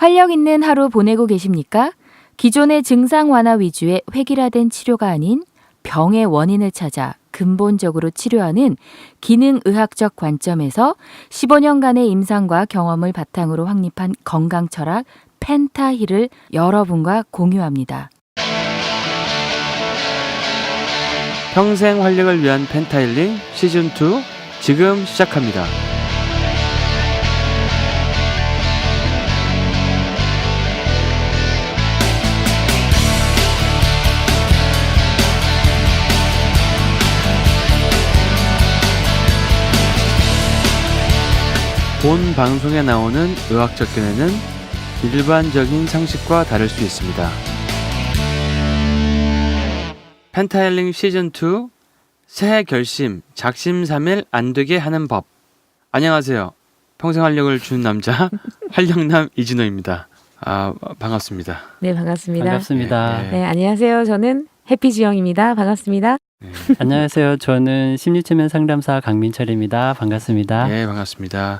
활력 있는 하루 보내고 계십니까? 기존의 증상 완화 위주의 획일화된 치료가 아닌 병의 원인을 찾아 근본적으로 치료하는 기능의학적 관점에서 15년간의 임상과 경험을 바탕으로 확립한 건강 철학 펜타힐을 여러분과 공유합니다. 평생 활력을 위한 펜타힐링 시즌2 지금 시작합니다. 본 방송에 나오는 의학적 견해는 일반적인 상식과 다를 수 있습니다. 펜타힐링 시즌2 새해 결심 작심삼일 안되게 하는 법. 안녕하세요. 평생 활력을 주는 남자 활력남 이진호입니다. 반갑습니다. 네, 반갑습니다. 반갑습니다. 네, 안녕하세요. 저는 해피지영입니다. 반갑습니다. 네. 안녕하세요. 저는 심리체면 상담사 강민철입니다. 반갑습니다. 네, 반갑습니다.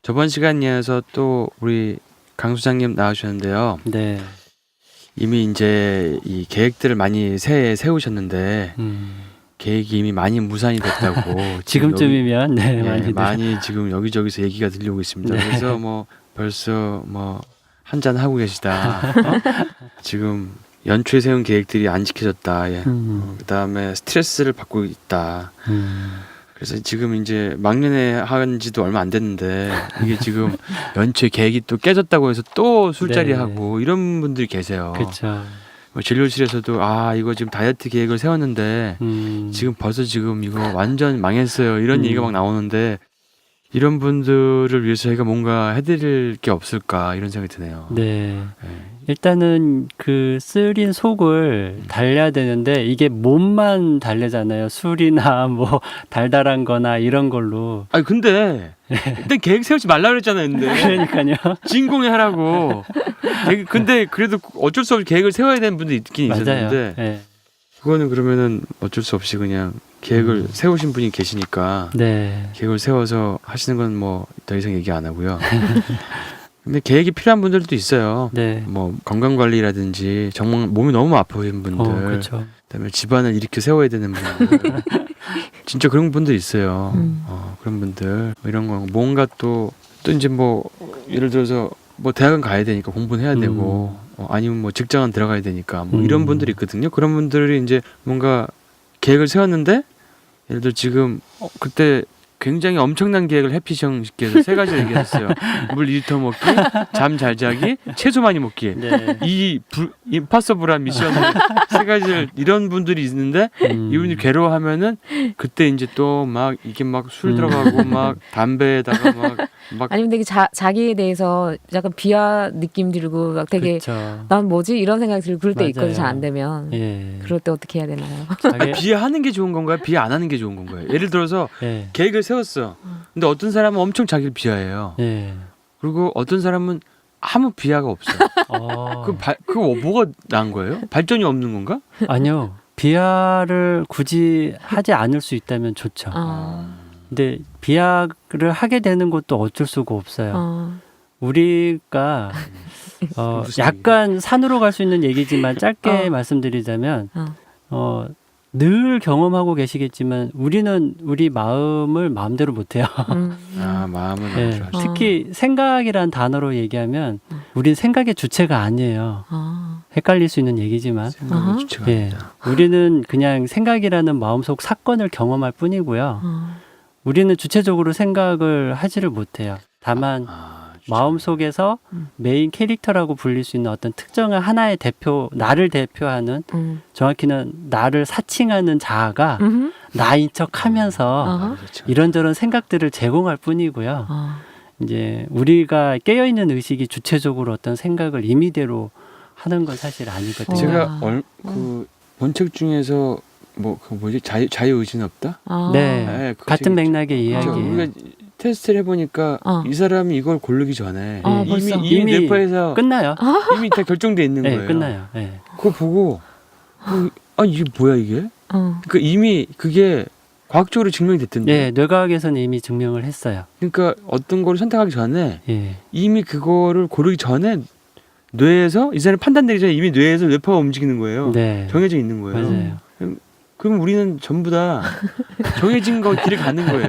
저번 시간 이어서 또 우리 강 소장님 나와주셨는데요. 네. 이미 이제 이 계획들을 많이 새해에 세우셨는데 계획이 이미 많이 무산이 됐다고 지금쯤이면 많이 지금 여기저기서 얘기가 들려오고 있습니다. 네. 그래서 뭐 벌써 뭐 한잔 하고 계시다. 지금 연초에 세운 계획들이 안 지켜졌다. 그다음에 스트레스를 받고 있다. 그래서 지금 이제 막년에 한 지도 얼마 안 됐는데 이게 지금 연초에 계획이 또 깨졌다고 해서 또 술자리 네. 하고 이런 분들이 계세요. 그렇죠. 뭐 진료실에서도 이거 지금 다이어트 계획을 세웠는데 지금 벌써 지금 이거 완전 망했어요. 이런 얘기가 막 나오는데 이런 분들을 위해서 저희가 뭔가 해드릴 게 없을까 이런 생각이 드네요. 네. 일단은 그 쓰린 속을 달래야 되는데 이게 몸만 달래잖아요. 술이나 뭐 달달한 거나 이런 걸로. 아니 근데 일단 계획 세우지 말라 그랬잖아요. 근데 그러니까요. 주인공이 하라고. 근데 그래도 어쩔 수 없이 계획을 세워야 되는 분도 있긴 맞아요. 있었는데 네. 그거는 그러면은 어쩔 수 없이 그냥 계획을 세우신 분이 계시니까 네. 계획을 세워서 하시는 건 뭐 더 이상 얘기 안 하고요. 근데 계획이 필요한 분들도 있어요. 네. 뭐 건강 관리라든지 정말 몸이 너무 아프신 분들, 그렇죠. 그다음에 집안을 일으켜 세워야 되는 분들, 진짜 그런 분들 있어요. 그런 분들 뭐 이런 거 뭔가 또 이제 뭐 예를 들어서 뭐 대학은 가야 되니까 공부는 해야 되고 아니면 뭐 직장은 들어가야 되니까 뭐 이런 분들이 있거든요. 그런 분들이 이제 뭔가 계획을 세웠는데 예를 들어 지금 그때 굉장히 엄청난 계획을 해피형께서 3가지를 얘기했어요. 물 2리터 먹기, 잠 잘 자기, 채소 많이 먹기. 네. 이 임파서블한 미션을 3가지를 이런 분들이 있는데 이분이 괴로워하면은 그때 이제 또 막 이게 막 술 들어가고 막 담배에다가 막 아니면 되게 자기에 대해서 약간 비하 느낌 들고 막 되게 그렇죠. 난 뭐지 이런 생각이 들고 그럴 때 맞아요. 있거든요. 잘 안 되면. 예. 그럴 때 어떻게 해야 되나요? 비하하는 게 좋은 건가요? 비하 안 하는 게 좋은 건가요? 예를 들어서 예. 계획을 세웠어. 근데 어떤 사람은 엄청 자기를 비하해요. 예. 그리고 어떤 사람은 아무 비하가 없어요. 그거 뭐가 나은 거예요? 발전이 없는 건가? 아니요. 비하를 굳이 하지 않을 수 있다면 좋죠. 근데 비하를 하게 되는 것도 어쩔 수가 없어요. 우리가 약간 산으로 갈 수 있는 얘기지만 짧게 말씀드리자면 늘 경험하고 계시겠지만 우리는 우리 마음을 마음대로 못해요. 마음은 네, 네. 특히 생각이란 단어로 얘기하면 우린 생각의 주체가 아니에요. 헷갈릴 수 있는 얘기지만 생각의 주체가 아니다. 우리는 그냥 생각이라는 마음속 사건을 경험할 뿐이고요. 우리는 주체적으로 생각을 하지를 못해요. 다만 마음속에서 메인 캐릭터라고 불릴 수 있는 어떤 특정한 하나의 대표, 나를 대표하는 정확히는 나를 사칭하는 자아가 나인 척하면서 그렇죠. 이런저런 생각들을 제공할 뿐이고요. 이제 우리가 깨어있는 의식이 주체적으로 어떤 생각을 임의대로 하는 건 사실 아니거든요. 제가 그 본책 중에서 뭐 그 뭐지 자유의지는 없다? 네, 네, 그거 같은 되게 맥락의 그렇죠. 이야기예요. 우리가 테스트를 해보니까 이 사람이 이걸 고르기 전에 벌써. 이미 뇌파에서 끝나요. 이미 다 결정돼 있는 네, 거예요. 끝나요. 네. 그거 보고 아니 이게 뭐야 이게? 그러니까 이미 그게 과학적으로 증명됐던데. 예, 뇌과학에서는 이미 증명을 했어요. 그러니까 어떤 거를 선택하기 전에 예. 이미 그거를 고르기 전에 뇌에서 이 사람이 판단 내기 전에 이미 뇌에서 뇌파가 움직이는 거예요. 네. 정해져 있는 거예요. 맞아요. 그럼 우리는 전부 다 정해진 거 길을 가는 거예요.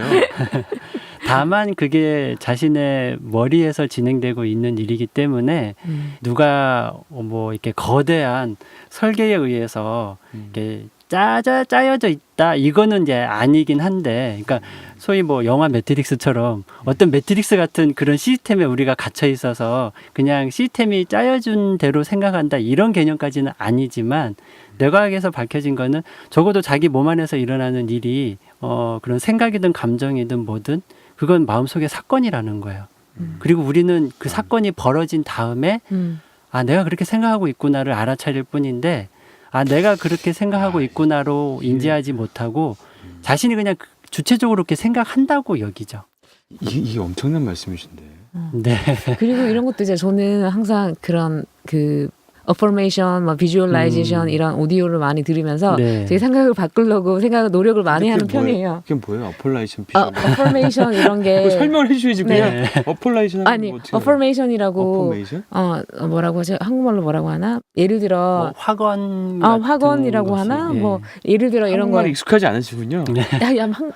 다만 그게 자신의 머리에서 진행되고 있는 일이기 때문에 누가 뭐 이렇게 거대한 설계에 의해서 이렇게 짜여져 있다 이거는 이제 아니긴 한데, 그러니까 소위 뭐 영화 매트릭스처럼 어떤 매트릭스 같은 그런 시스템에 우리가 갇혀 있어서 그냥 시스템이 짜여준 대로 생각한다 이런 개념까지는 아니지만, 뇌과학에서 밝혀진 거는 적어도 자기 몸 안에서 일어나는 일이 그런 생각이든 감정이든 뭐든 그건 마음속의 사건이라는 거예요. 그리고 우리는 그 사건이 벌어진 다음에 아, 내가 그렇게 생각하고 있구나를 알아차릴 뿐인데, 아, 내가 그렇게 생각하고 있구나로 인지하지 못하고 자신이 그냥 주체적으로 그렇게 생각한다고 여기죠. 이게 엄청난 말씀이신데. 네. 그리고 이런 것도 이제 저는 항상 그런 그 어포메이션, 뭐 비주얼라이제이션 이런 오디오를 많이 들으면서 네. 제 생각을 바꾸려고 노력을 많이 하는 편이에요. 그게 뭐예요? 어폴라이션 피셜. 어포메이션 이런 게 설명을 해주셔야지 그냥 네. 어폴라이션 아니 어포메이션이라고 어포메이션? 뭐라고 하죠? 한국말로 뭐라고 하나? 예를 들어 뭐 확언 확언이라고 것이, 하나? 예. 뭐 예를 들어 이런 거 한국말이 익숙하지 않으시군요.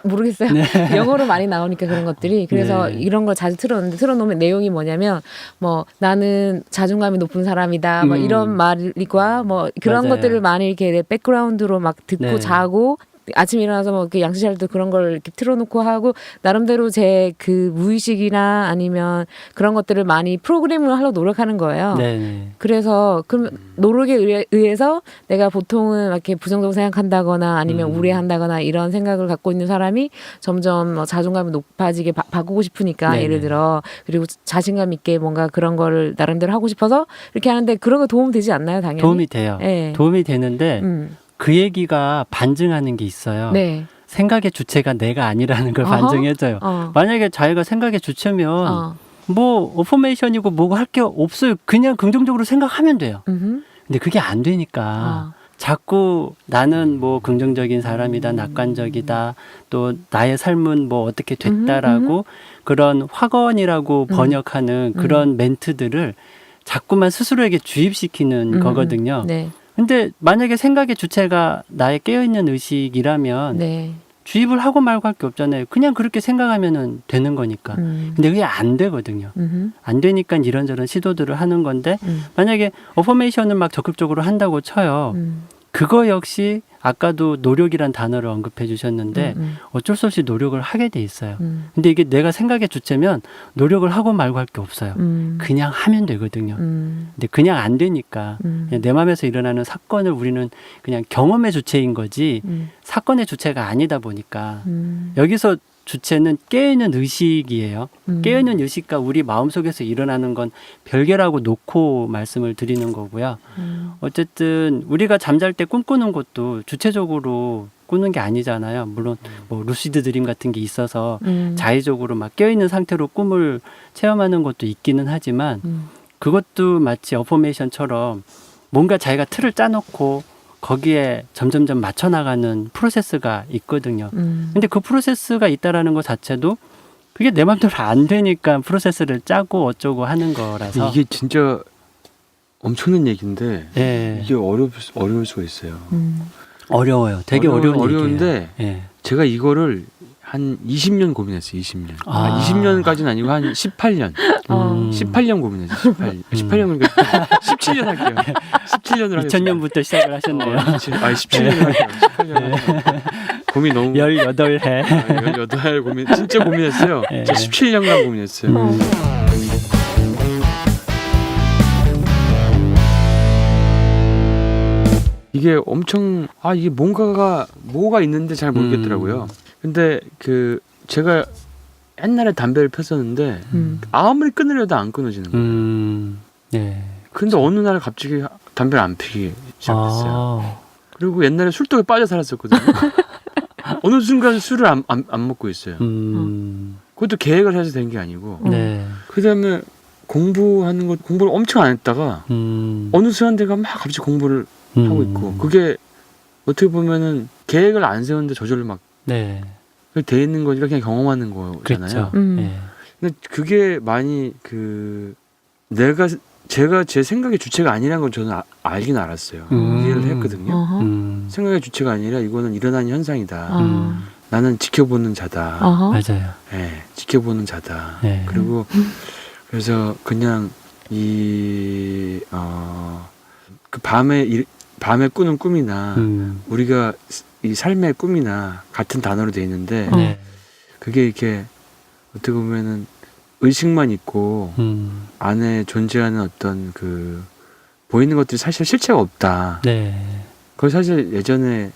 모르겠어요. 영어로 많이 나오니까 그런 것들이. 그래서 네. 이런 걸 자주 틀어놓으면 내용이 뭐냐면 뭐 나는 자존감이 높은 사람이다. 뭐 이런 말과 뭐 그런 맞아요. 것들을 많이 이렇게 백그라운드로 막 듣고 네. 자고 아침에 일어나서 뭐 이렇게 양치 잘 때 그런 걸 이렇게 틀어놓고 하고 나름대로 제 그 무의식이나 아니면 그런 것들을 많이 프로그램을 하려고 노력하는 거예요. 네. 그래서 그럼 노력에 의해서 내가 보통은 이렇게 부정적으로 생각한다거나 아니면 우려한다거나 이런 생각을 갖고 있는 사람이 점점 뭐 자존감이 높아지게 바꾸고 싶으니까 네네. 예를 들어 그리고 자신감 있게 뭔가 그런 거를 나름대로 하고 싶어서 이렇게 하는데 그런 거 도움 되지 않나요, 당연히? 도움이 돼요. 네. 도움이 되는데 그 얘기가 반증하는 게 있어요. 네. 생각의 주체가 내가 아니라는 걸 반증해줘요. 만약에 자기가 생각의 주체면 뭐 어포메이션이고 뭐고 할 게 없어요. 그냥 긍정적으로 생각하면 돼요. 근데 그게 안 되니까 자꾸 나는 뭐 긍정적인 사람이다, 낙관적이다, 또 나의 삶은 뭐 어떻게 됐다라고 그런 확언이라고 번역하는 그런 멘트들을 자꾸만 스스로에게 주입시키는 거거든요. 네. 근데 만약에 생각의 주체가 나의 깨어있는 의식이라면 네. 주입을 하고 말고 할 게 없잖아요. 그냥 그렇게 생각하면 되는 거니까. 근데 그게 안 되거든요. 안 되니까 이런저런 시도들을 하는 건데 만약에 어포메이션을 막 적극적으로 한다고 쳐요. 그거 역시 아까도 노력이란 단어를 언급해 주셨는데 어쩔 수 없이 노력을 하게 돼 있어요. 근데 이게 내가 생각의 주체면 노력을 하고 말고 할 게 없어요. 그냥 하면 되거든요. 근데 그냥 안 되니까 그냥 내 마음에서 일어나는 사건을 우리는 그냥 경험의 주체인 거지 사건의 주체가 아니다 보니까 여기서 주체는 깨어있는 의식이에요. 깨어있는 의식과 우리 마음속에서 일어나는 건 별개라고 놓고 말씀을 드리는 거고요. 어쨌든 우리가 잠잘 때 꿈꾸는 것도 주체적으로 꾸는 게 아니잖아요. 물론 뭐 루시드 드림 같은 게 있어서 자의적으로 막 깨어있는 상태로 꿈을 체험하는 것도 있기는 하지만 그것도 마치 어포메이션처럼 뭔가 자기가 틀을 짜놓고 거기에 점점점 맞춰나가는 프로세스가 있거든요. 근데 그 프로세스가 있다라는 것 자체도 그게 내 맘대로 안 되니까 프로세스를 짜고 어쩌고 하는 거라서 이게 진짜 엄청난 얘기인데 예. 이게 어려울 수가 있어요. 어려워요. 되게 어려운 어려운데 얘기예요. 예. 제가 이거를 한 20년 고민했어요. 20년. 아. 20년까지는 아니고 한 18년. 18년 고민했어요. 18년 그러니까 17년 할게요. 17년을 하겠습니다. 2000년부터 시작을 하셨네요. 17년을 할게요. 18년. 고민 너무 18해. 18 고민 진짜 고민했어요. 네. 진짜 17년간 고민했어요. 이게 엄청 이게 뭐가 있는데 잘 모르겠더라고요. 근데 그 제가 옛날에 담배를 폈었는데 아무리 끊으려도 안 끊어지는 거예요. 네. 근데 어느 날 갑자기 담배를 안 피기 시작했어요. 그리고 옛날에 술독에 빠져 살았었거든요. 어느 순간 술을 안 먹고 있어요. 그것도 계획을 해서 된 게 아니고. 네. 그다음에 공부를 엄청 안 했다가 어느 순간대가 막 갑자기 공부를 하고 있고 그게 어떻게 보면은 계획을 안 세웠는데 저절로 막 네. 돼 있는 거니까 그냥 경험하는 거잖아요. 그렇죠. 예. 근데 그게 많이 제가 제 생각의 주체가 아니라는 건 저는 알긴 알았어요. 이해를 했거든요. 어허. 생각의 주체가 아니라 이거는 일어나는 현상이다. 어. 나는 지켜보는 자다. 어허. 맞아요. 예, 지켜보는 자다. 예. 그리고 그래서 그냥 그 밤에 꾸는 꿈이나 우리가 이 삶의 꿈이나 같은 단어로 돼 있는데 네. 그게 이렇게 어떻게 보면은 의식만 있고 안에 존재하는 어떤 그 보이는 것들이 사실 실체가 없다. 네. 그걸 사실 예전에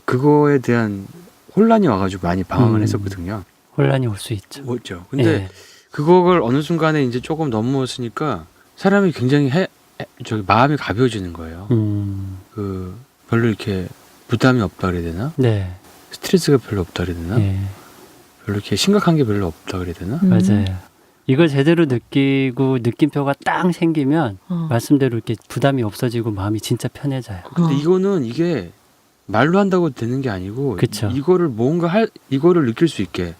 그거에 대한 혼란이 와가지고 많이 방황을 했었거든요. 혼란이 올 수 있죠. 뭐죠? 근데 예. 그걸 어느 순간에 이제 조금 넘어섰으니까 사람이 굉장히 마음이 가벼워지는 거예요. 별로 이렇게 부담이 없다 그래야 되나? 네. 스트레스가 별로 없다 그래야 되나? 예. 별로 이렇게 심각한 게 별로 없다 그래야 되나? 맞아요. 이걸 제대로 느끼고 느낌표가 딱 생기면 말씀대로 이렇게 부담이 없어지고 마음이 진짜 편해져요. 근데 이게 말로 한다고 되는 게 아니고 그쵸. 이거를 이거를 느낄 수 있게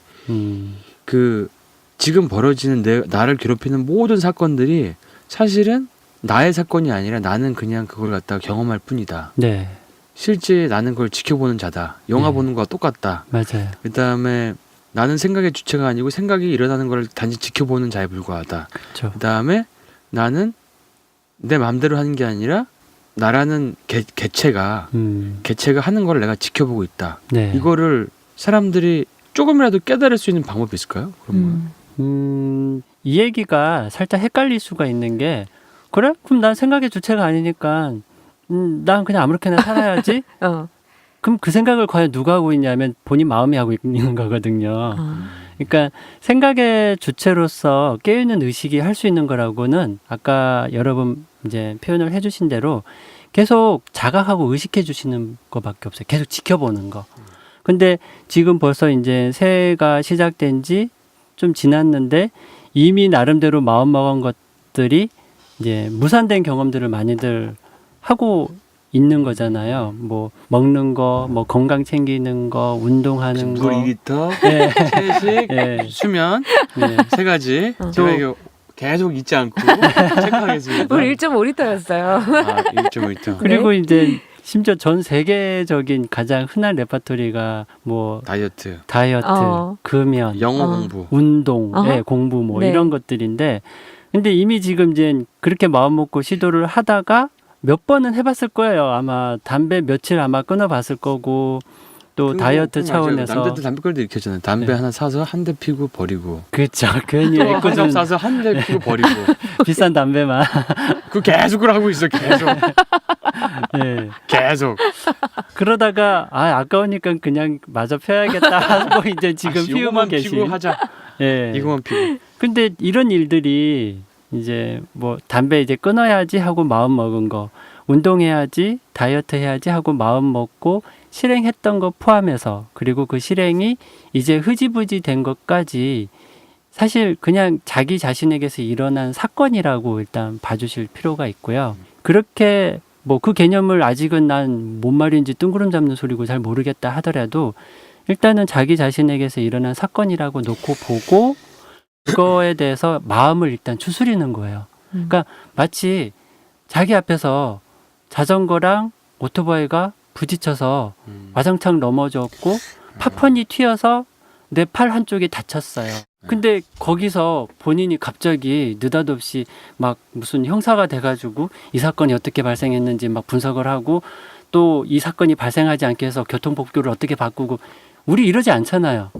지금 벌어지는 나를 괴롭히는 모든 사건들이 사실은 나의 사건이 아니라 나는 그냥 그걸 갖다가 경험할 뿐이다. 네. 실제 나는 그걸 지켜보는 자다. 영화 네. 보는 거와 똑같다. 맞아요. 그다음에 나는 생각의 주체가 아니고 생각이 일어나는 걸 단지 지켜보는 자에 불과하다. 그렇죠. 그다음에 나는 내 마음대로 하는 게 아니라 나라는 개체가 하는 걸 내가 지켜보고 있다. 네. 이거를 사람들이 조금이라도 깨달을 수 있는 방법이 있을까요? 그러면 이 얘기가 살짝 헷갈릴 수가 있는 게 그래? 그럼 난 생각의 주체가 아니니까 난 그냥 아무렇게나 살아야지? 그럼 그 생각을 과연 누가 하고 있냐면 본인 마음이 하고 있는 거거든요. 그러니까 생각의 주체로서 깨어있는 의식이 할 수 있는 거라고는 아까 여러 번 이제 표현을 해주신 대로 계속 자각하고 의식해 주시는 것밖에 없어요. 계속 지켜보는 거. 근데 지금 벌써 이제 새해가 시작된 지 좀 지났는데 이미 나름대로 마음먹은 것들이 이제 무산된 경험들을 많이들 하고 있는 거잖아요. 뭐 먹는 거, 뭐 건강 챙기는 거, 운동하는 물 거. 2리터, 네. 채식, 네. 수면 네. 3가지. 제가 이거 계속 잊지 않고 체크하겠습니다. 우리 1.5리터였어요. 1.5리터. 그리고 이제 심지어 전 세계적인 가장 흔한 레파토리가 뭐 다이어트, 금연, 영어 공부, 운동, 공부 뭐 네. 이런 것들인데 근데 이미 지금 이제 그렇게 마음 먹고 시도를 하다가 몇 번은 해봤을 거예요. 아마 담배 며칠 아마 끊어봤을 거고 또 다이어트 차원에서 남자들 담배 끌 때 이렇게 하잖아요. 담배 네. 하나 사서 한 대 피고 버리고. 그렇죠. 괜히 한 애꿎은 삽 사서 한 대 피고 버리고. 비싼 담배만 그 계속 그걸 하고 있어. 계속. 네. 계속. 그러다가 아까우니까 그냥 마저 펴야겠다 하고 이제 지금 피우고 이거만 계신. 피고 하자. 예. 이거만 피고. 근데 이런 일들이 이제 뭐 담배 이제 끊어야지 하고 마음 먹은 거, 운동해야지, 다이어트 해야지 하고 마음 먹고 실행했던 거 포함해서 그리고 그 실행이 이제 흐지부지 된 것까지 사실 그냥 자기 자신에게서 일어난 사건이라고 일단 봐주실 필요가 있고요. 그렇게 뭐 그 개념을 아직은 난 뭔 말인지 뜬구름 잡는 소리고 잘 모르겠다 하더라도 일단은 자기 자신에게서 일어난 사건이라고 놓고 보고 그거에 대해서 마음을 일단 추스리는 거예요. 그러니까 마치 자기 앞에서 자전거랑 오토바이가 부딪혀서 와장창 넘어졌고 파편이 튀어서 내 팔 한쪽이 다쳤어요. 근데 거기서 본인이 갑자기 느닷없이 막 무슨 형사가 돼가지고 이 사건이 어떻게 발생했는지 막 분석을 하고 또 이 사건이 발생하지 않게 해서 교통법규를 어떻게 바꾸고 우리 이러지 않잖아요.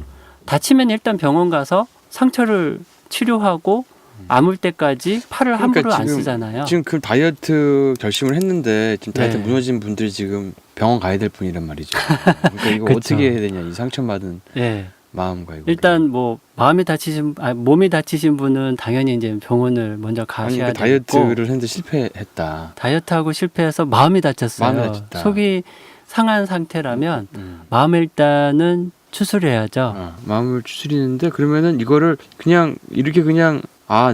다치면 일단 병원 가서 상처를 치료하고 아물 때까지 팔을 함부로 안 쓰잖아요. 지금 그 다이어트 결심을 했는데 지금 다이어트 네. 무너진 분들이 지금 병원 가야 될 분이란 말이죠. 그러니까 이거 그쵸. 어떻게 해야 되냐 이 상처받은 예. 마음과 이거. 일단 뭐 몸이 다치신 분은 당연히 이제 병원을 먼저 가셔야 아니, 되고 다이어트를 했는데 실패했다. 다이어트하고 실패해서 마음이 다쳤어요. 마음이 다쳤다. 속이 상한 상태라면 마음을 일단은 추스려야죠. 마음을 추스리는데 그러면은 이거를 그냥 이렇게 그냥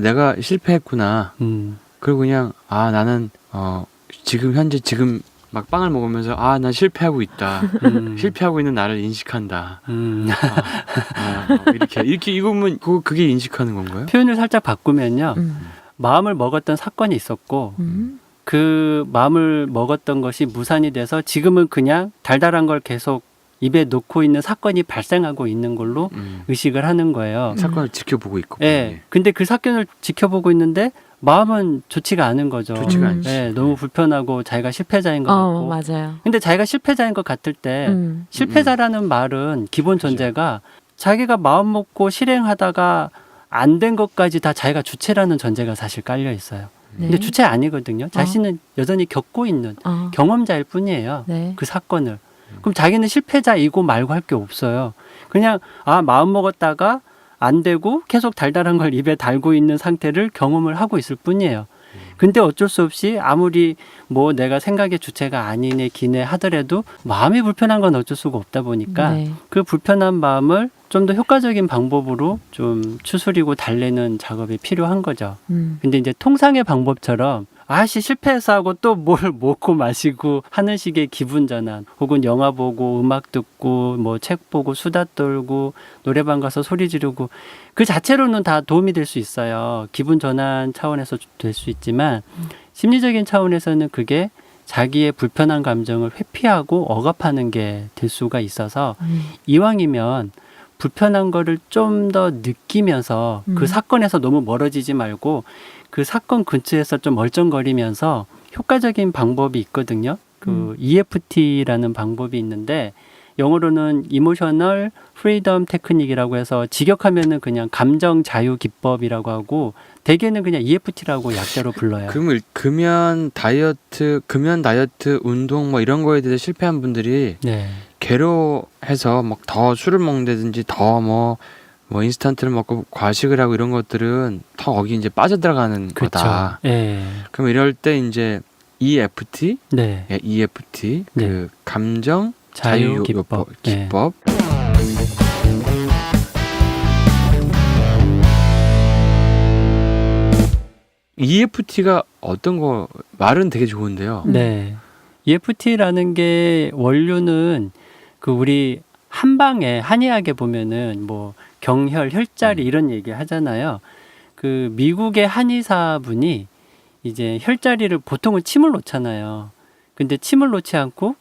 내가 실패했구나. 그리고 그냥 나는 지금 현재 지금 막 빵을 먹으면서 아, 난 실패하고 있다. 실패하고 있는 나를 인식한다. 이렇게 읽으면 그게 인식하는 건가요? 표현을 살짝 바꾸면요. 마음을 먹었던 사건이 있었고 그 마음을 먹었던 것이 무산이 돼서 지금은 그냥 달달한 걸 계속 입에 놓고 있는 사건이 발생하고 있는 걸로 의식을 하는 거예요. 사건을 지켜보고 있고. 네. 근데 그 사건을 지켜보고 있는데 마음은 좋지가 않은 거죠. 좋지가 않지. 네, 너무 불편하고 자기가 실패자인 것 같고. 맞아요. 근데 자기가 실패자인 것 같을 때 실패자라는 말은 기본 전제가 자기가 마음 먹고 실행하다가 안 된 것까지 다 자기가 주체라는 전제가 사실 깔려 있어요. 네. 근데 주체 아니거든요. 자신은 여전히 겪고 있는 경험자일 뿐이에요. 네. 그 사건을. 그럼 자기는 실패자이고 말고 할 게 없어요. 그냥 마음 먹었다가 안 되고 계속 달달한 걸 입에 달고 있는 상태를 경험을 하고 있을 뿐이에요. 근데 어쩔 수 없이 아무리 뭐 내가 생각의 주체가 아니네 기네 하더라도 마음이 불편한 건 어쩔 수가 없다 보니까 네. 그 불편한 마음을 좀 더 효과적인 방법으로 좀 추스리고 달래는 작업이 필요한 거죠. 근데 이제 통상의 방법처럼 아씨 실패해서 하고 또 뭘 먹고 마시고 하는 식의 기분 전환 혹은 영화 보고 음악 듣고 뭐 책 보고 수다 떨고 노래방 가서 소리 지르고 그 자체로는 다 도움이 될 수 있어요. 기분 전환 차원에서 될 수 있지만 심리적인 차원에서는 그게 자기의 불편한 감정을 회피하고 억압하는 게 될 수가 있어서 이왕이면 불편한 거를 좀 더 느끼면서 그 사건에서 너무 멀어지지 말고 그 사건 근처에서 좀 멀쩡거리면서 효과적인 방법이 있거든요. 그 EFT라는 방법이 있는데 영어로는 Emotional Freedom Technique이라고 해서 직역하면은 그냥 감정 자유 기법이라고 하고 대개는 그냥 EFT라고 약자로 불러요. 그러면 금연 다이어트, 운동 뭐 이런 거에 대해서 실패한 분들이 네. 괴로워해서 막 더 술을 먹는다든지 더 뭐 인스턴트를 먹고 과식을 하고 이런 것들은 더 거기 이제 빠져들어가는 거다. 네. 그럼 이럴 때 이제 EFT, 네. EFT 네. 그 감정 자유 기법. 기법. EFT가 어떤 거 말은 되게 좋은데요. 네. EFT라는 게 원료는 그 우리 한방에 한의학에 보면은 뭐 경혈, 혈자리 이런 얘기 하잖아요. 그 미국의 한의사분이 이제 혈자리를 보통은 침을 놓잖아요. 근데 침을 놓지 않고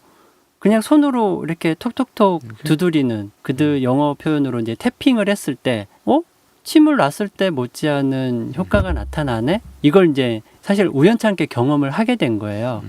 그냥 손으로 이렇게 톡톡톡 두드리는 그들 영어 표현으로 이제 태핑을 했을 때 침을 놨을 때 못지않은 효과가 나타나네? 이걸 이제 사실 우연찮게 경험을 하게 된 거예요.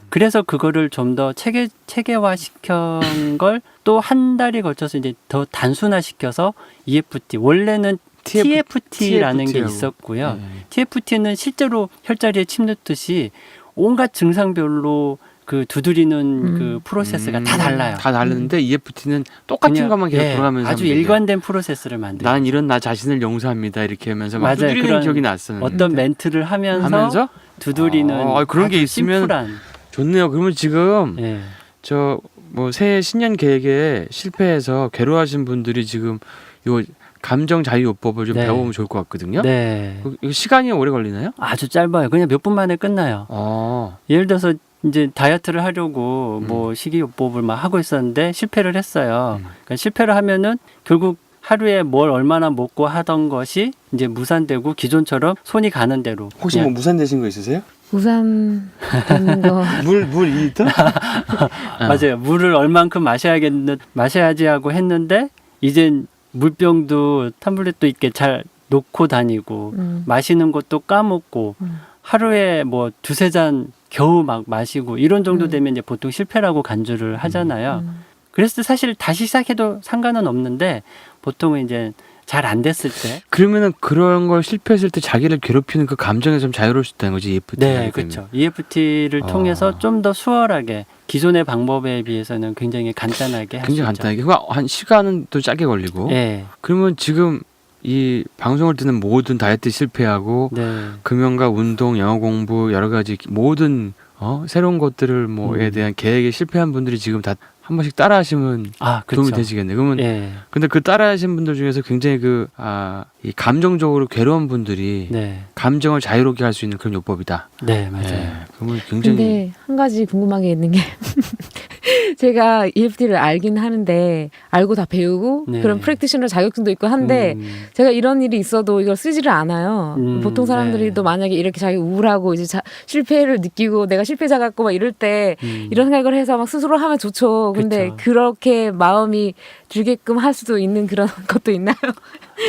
그래서 그거를 좀 더 체계화 시킨 걸 또 한 달이 걸쳐서 이제 더 단순화 시켜서 EFT, 원래는 TFT라는 게 있었고요. TFT는 실제로 혈자리에 침 넣듯이 온갖 증상별로 그 두드리는 그 프로세스가 다 달라요. 다 다르는데 EFT는 똑같은 것만 계속 돌아가면서 아주 일관된 프로세스를 만들어요. 난 이런 나 자신을 용서합니다. 이렇게 하면서 막 맞아요. 두드리는 기억이 났었는데 어떤 멘트를 하면서 두드리는 그런 게 아주 있으면 심플한. 좋네요. 그러면 지금 네. 저 뭐 새해 신년 계획에 실패해서 괴로워하신 분들이 지금 요 감정 자유요법을 좀 네. 배워보면 좋을 것 같거든요. 네. 이거 시간이 오래 걸리나요? 아주 짧아요. 그냥 몇 분 만에 끝나요. 예를 들어서 이제 다이어트를 하려고 뭐 식이요법을 막 하고 있었는데 실패를 했어요. 그러니까 실패를 하면은 결국 하루에 뭘 얼마나 먹고 하던 것이 이제 무산되고 기존처럼 손이 가는 대로. 혹시 뭐 무산되신 거 있으세요? 우산 되는 거. 물 2리터? 맞아요. 물을 얼만큼 마셔야지 하고 했는데 이젠 물병도 텀블렛도 있게 잘 놓고 다니고 마시는 것도 까먹고 하루에 뭐 2-3잔 겨우 막 마시고 이런 정도 되면 이제 보통 실패라고 간주를 하잖아요. 그랬을 때 사실 다시 시작해도 상관은 없는데 보통은 이제 잘 안 됐을 때. 그러면은 그런 걸 실패했을 때 자기를 괴롭히는 그 감정에서 좀 자유로울 수 있다는 거지, EFT. 네, 그렇죠. EFT를 통해서 좀 더 수월하게 기존의 방법에 비해서는 굉장히 간단하게 할 수 있죠. 굉장히 간단하게. 한 시간은 또 짧게 걸리고. 네. 그러면 지금 이 방송을 듣는 모든 다이어트 실패하고 네. 금연과 운동, 영어 공부 여러 가지 모든 새로운 것들을 뭐에 대한 계획에 실패한 분들이 지금 다 한 번씩 따라하시면 아, 도움이 그렇죠. 되시겠네요. 그러면 예. 근데 그 따라하신 분들 중에서 굉장히 이 감정적으로 괴로운 분들이 네. 감정을 자유롭게 할 수 있는 그런 요법이다. 네, 맞아요. 예, 그러면 굉장히 근데 한 가지 궁금한 게 있는 게 제가 EFT를 알긴 하는데 알고 다 배우고 네. 그런 프랙티셔너 자격증도 있고 한데 제가 이런 일이 있어도 이걸 쓰지를 않아요. 보통 사람들이 네. 또 만약에 이렇게 자기 우울하고 이제 실패를 느끼고 내가 실패자 같고 막 이럴 때 이런 생각을 해서 막 스스로 하면 좋죠. 근데 그쵸. 그렇게 마음이 들게끔 할 수도 있는 그런 것도 있나요?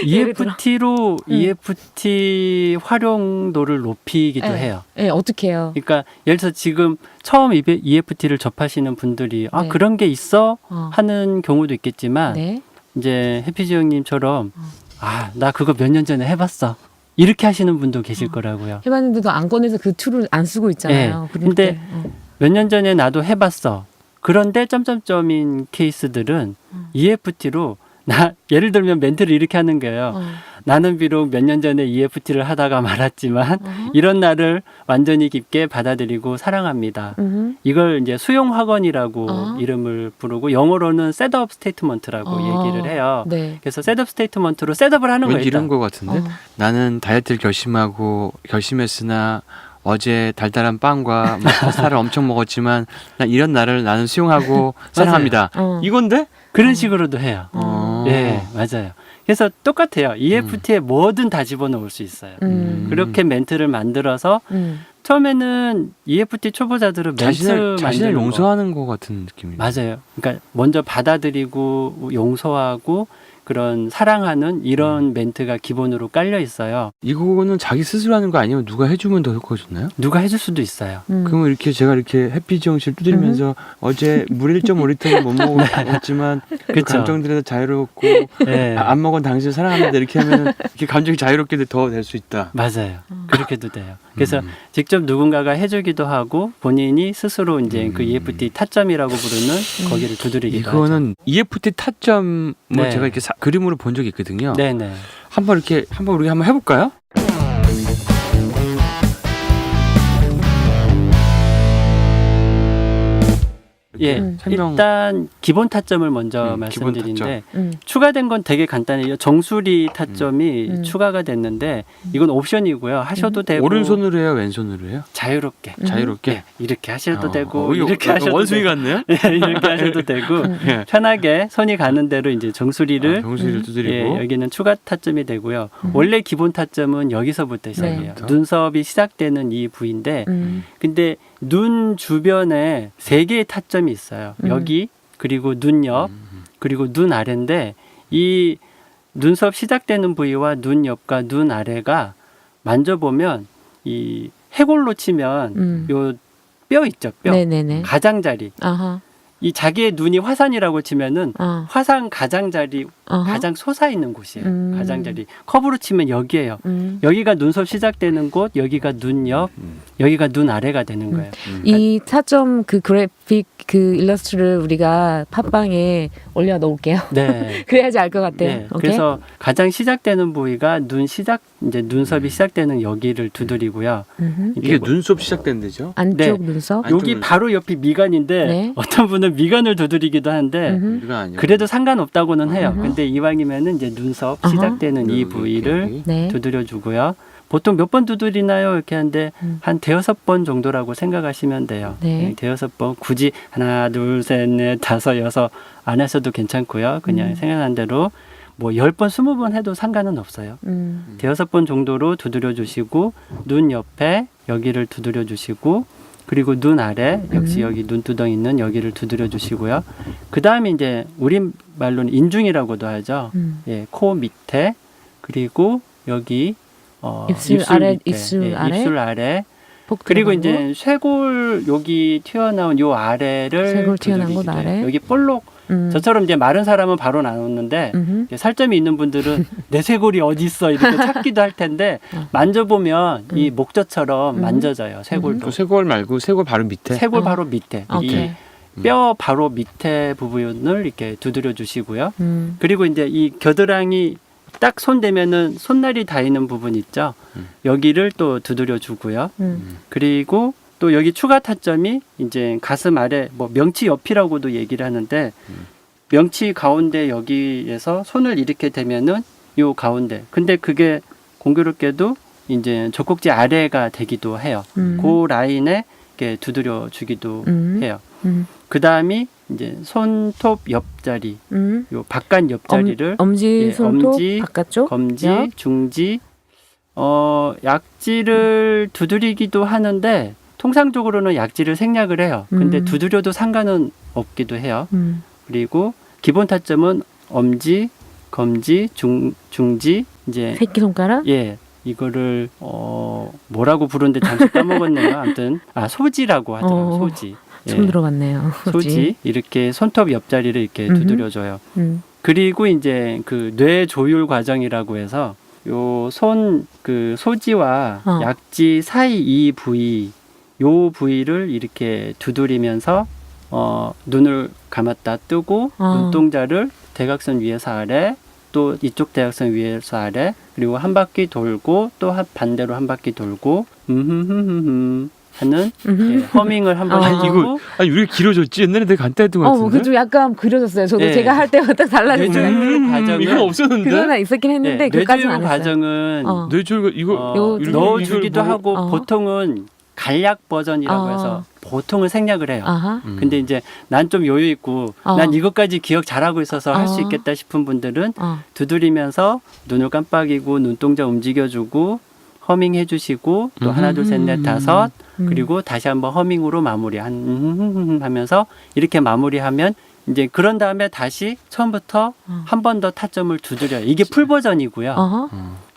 예를 들어. EFT로 EFT 활용도를 높이기도 네. 해요. 네, 어떻게 해요? 그러니까 예를 들어서 지금 처음 EFT를 접하시는 분들이 아 네. 그런 게 있어 어. 하는 경우도 있겠지만 네. 이제 해피지 형님처럼 아 나 그거 몇 년 전에 해봤어 이렇게 하시는 분도 계실 거라고요. 해봤는데도 안 꺼내서 그 툴을 안 쓰고 있잖아요. 네. 근데 그럴 때. 몇 년 전에 나도 해봤어. 그런데 점점점인 케이스들은 EFT로 나 예를 들면 멘트를 이렇게 하는 거예요. 나는 비록 몇 년 전에 EFT를 하다가 말았지만 이런 나를 완전히 깊게 받아들이고 사랑합니다. 이걸 이제 수용 확언이라고 이름을 부르고 영어로는 셋업 스테이트먼트라고 얘기를 해요. 네. 그래서 셋업 스테이트먼트로 셋업을 하는 거예요. 왠지 이런 일단. 거 같은데 나는 다이어트를 결심했으나 어제 달달한 빵과 파스타를 엄청 먹었지만 이런 나는 수용하고 사랑합니다. 이건데? 그런 식으로도 해요. 예, 맞아요. 그래서 똑같아요. EFT에 뭐든 다 집어넣을 수 있어요. 그렇게 멘트를 만들어서 처음에는 EFT 초보자들은 멘트 자신을 만드는 거. 용서하는 것 같은 느낌이에요. 맞아요. 그러니까 먼저 받아들이고 용서하고 그런 사랑하는 이런 멘트가 기본으로 깔려 있어요. 이거는 자기 스스로 하는 거 아니면 누가 해주면 더 효과가 좋나요? 누가 해줄 수도 있어요. 그러면 제가 이렇게 해피지 형씨를 두드리면서 어제 물 1.5리터는 못 먹었지만 그 그쵸. 감정들에서 자유롭고 네. 안 먹은 당신을 사랑합니다 이렇게 하면 이렇게 감정이 자유롭게 더 될 수 있다. 맞아요. 그렇게도 돼요. 그래서 직접 누군가가 해주기도 하고 본인이 스스로 이제 그 EFT 타점이라고 부르는 거기를 두드리기도 하죠. 이거는 EFT 타점을 네. 제가 이렇게 그림으로 본 적이 있거든요. 네네. 한번 우리 한번 해볼까요? 예, 설명. 일단 기본 타점을 먼저 기본 말씀드린데 추가된 건 되게 간단해요. 정수리 타점이 추가가 됐는데 이건 옵션이고요. 하셔도 되고 오른손으로 해요, 왼손으로 해요? 자유롭게 자유롭게. 예, 이렇게 하셔도 되고 이렇게 하셔도 원숭이 되고 같네요. 예, 이렇게 하셔도 되고 예. 편하게 손이 가는 대로 이제 정수리를 정수리를 두드리고 예, 여기는 추가 타점이 되고요. 원래 기본 타점은 여기서부터 시작해요. 네. 눈썹이 시작되는 이 부위인데 근데 눈 주변에 3개의 타점이 있어요. 여기 그리고 눈 옆 그리고 눈 아래인데 이 눈썹 시작되는 부위와 눈 옆과 눈 아래가 만져보면 이 해골로 치면 요 뼈 있죠. 뼈. 네네네. 가장자리. 아하. 이 자기의 눈이 화산이라고 치면은 화산 가장자리 가장 솟아있는 곳이에요. 가장자리. 컵으로 치면 여기예요. 여기가 눈썹 시작되는 곳, 여기가 눈 옆, 여기가 눈 아래가 되는 거예요. 이 타점 그 그래픽 그 일러스트를 우리가 팟빵에 올려 놓을게요. 네. 그래야지 알 것 같아요. 네. 오케이? 그래서 가장 시작되는 부위가 이제 눈썹이 시작되는 여기를 두드리고요. 이게 눈썹 시작된 데죠? 안쪽 네. 눈썹. 안쪽 여기 눈썹. 바로 옆이 미간인데 네. 어떤 분은 미간을 두드리기도 하는데 이건 아니에요. 그래도 상관없다고는 해요. 근데 이왕이면은 이제 눈썹 어허. 시작되는 이 여기, 부위를 여기. 네. 두드려 주고요. 보통 몇 번 두드리나요? 이렇게 하는데 한 5-6번 정도라고 생각하시면 돼요. 네. 5-6번 굳이 하나, 둘, 셋, 넷, 다섯, 여섯 안 하셔도 괜찮고요. 그냥 생각난 대로 뭐 10번, 20번 해도 상관은 없어요. 5-6번 정도로 두드려 주시고 눈 옆에 여기를 두드려 주시고 그리고 눈 아래 역시 여기 눈두덩 있는 여기를 두드려 주시고요. 그 다음에 이제 우리 말로는 인중이라고도 하죠. 예, 코 밑에 그리고 여기 입술 아래, 밑에, 입술 예, 아래? 입술 아래 복 그리고 들어가고. 이제 쇄골 여기 튀어나온 요 아래를 쇄골 튀어나온 곳 두드리기도 해요. 아래? 여기 볼록 저처럼 이제 마른 사람은 바로 나오는데 이제 살점이 있는 분들은 내 쇄골이 어디 있어 이렇게 찾기도 할 텐데 만져보면 이 목젖처럼 만져져요. 쇄골도. 그 쇄골 말고 쇄골 바로 밑에. 쇄골 바로 밑에 오케이. 이 뼈 바로 밑에 부분을 이렇게 두드려 주시고요. 그리고 이제 이 겨드랑이 딱 손 대면은 손날이 닿이는 부분 있죠. 여기를 또 두드려 주고요. 그리고 또 여기 추가 타점이 이제 가슴 아래 뭐 명치 옆이라고도 얘기를 하는데 명치 가운데 여기에서 손을 이렇게 대면은 요 가운데. 근데 그게 공교롭게도 이제 젖꼭지 아래가 되기도 해요. 그 라인에 이렇게 두드려 주기도 해요. 그 다음이 이제 손톱 옆자리, 요 바깥 옆자리를 엄지, 예, 손톱, 엄지, 바깥쪽, 검지, 옆. 중지, 약지를 두드리기도 하는데 통상적으로는 약지를 생략을 해요. 근데 두드려도 상관은 없기도 해요. 그리고 기본 타점은 엄지, 검지, 중지, 이제 새끼손가락, 예, 이거를 뭐라고 부르는데 잠시 까먹었네요. 아무튼 소지라고 하더라고요. 소지. 처음 들어봤네요. 소지 이렇게 손톱 옆자리를 이렇게 두드려줘요. 그리고 이제 그 뇌 조율 과정이라고 해서 요 손 그 소지와 약지 사이 이 부위 요 부위를 이렇게 두드리면서 눈을 감았다 뜨고 눈동자를 대각선 위에서 아래 또 이쪽 대각선 위에서 아래 그리고 한 바퀴 돌고 또 반대로 한 바퀴 돌고 하는 예, 허밍을 한번 해주고 아니 우리가 길어졌지 옛날에 되게 간단했던 것 같은데. 그좀 약간 그려졌어요. 저도 네. 제가 할 때마다 딱 달라지죠. 뇌조율 과정은 이건 없었는데. 그거는 있었긴 했는데 네, 그까지는 안 뇌조율 했어요. 과정은 뇌졸 이거 넣어주기도 이걸 하고 보통은 간략 버전이라고 해서 보통은 생략을 해요. 아하. 근데 이제 난 좀 여유 있고 난 이것까지 기억 잘하고 있어서 할 수 있겠다 싶은 분들은 두드리면서 눈을 깜빡이고 눈동자 움직여주고 허밍 해주시고 또 하나 둘 셋 넷 다섯 그리고 다시 한번 허밍으로 마무리 하면서 이렇게 마무리하면 이제 그런 다음에 다시 처음부터 한 번 더 타점을 두드려요. 이게 풀 버전이고요.